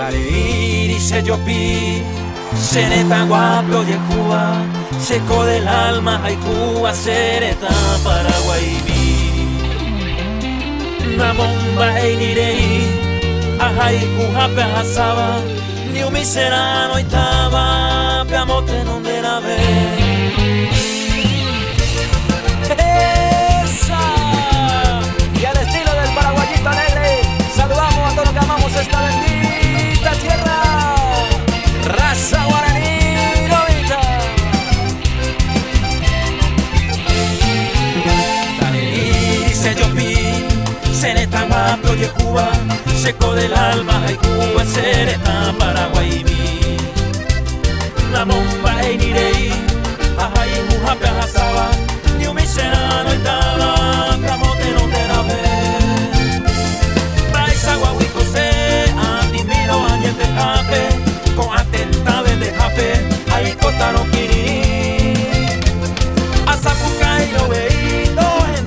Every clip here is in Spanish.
Taleiri se yopi, sereta guapo yejua, seco del alma haikua sereta paraguaybi. Na bomba einirei, ahaiku hape hasaba, ni un miserano itaba, peamote non dera ver. Saludamos a todos los que amamos esta bendita tierra. Raza guaraní novita. Taleiri se yopi, sereta guapo yejuba, seco del alma hay Cuba, sereta paraguaybi. La bomba einirei, ajay mujape hasaba, ni un miserano itaba, camote no te la ve. Con atentades de jape, ahí cortaron kiriri. Azapuca y lo veído en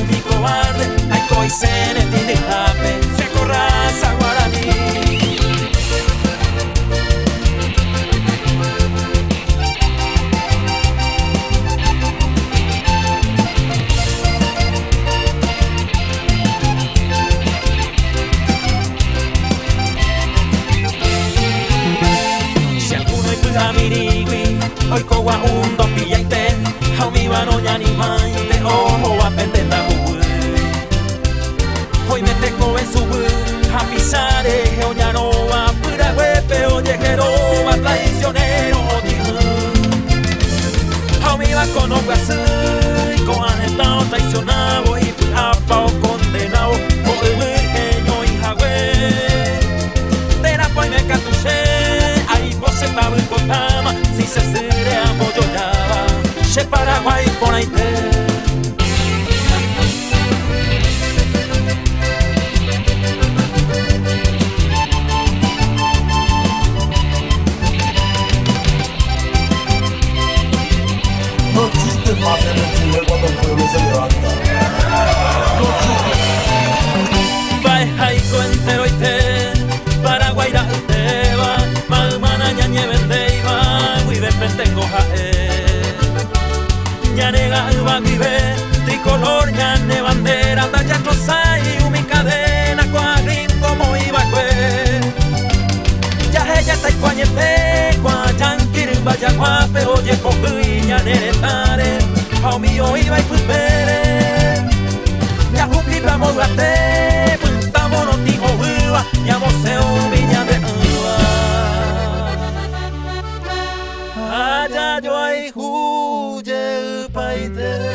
mi cobarde, hay coicenes de jape, se corraza guaraní. Hoy coa un dos pillaite, a mi vano ya ni maite, ojo a pendenta bui. Hoy me tengo en su bui, a pisare, o ya no va, pura huepe, oye jeroba, traicionero, odio. A mi va con un guasui, con anestado traicionado y apao condenado, por el virgenio y jagüe. De la pues me catuché, ahí vos se estaba en Cotama, si se se Paraguay por ahí te. No chistes más en el Chile cuando el pueblo se levanta. No chistes. Baico entero y te, Paraguay ra te va, malmana ya nieven de iba, muy de pentengo jae. Ñanega va vive, tricolor, ñane bandera, talla trozai, mi cadena, cuagrin como iba cue. Ya ella está cuañete, cuayanquir, vaya guape, oye cojuy, ñanere tare, a mío iba y pulpere. Ya juki vamos gate, puntamos no tijo hueva, ya moseo viña de uva. Allá yo hay huye paite.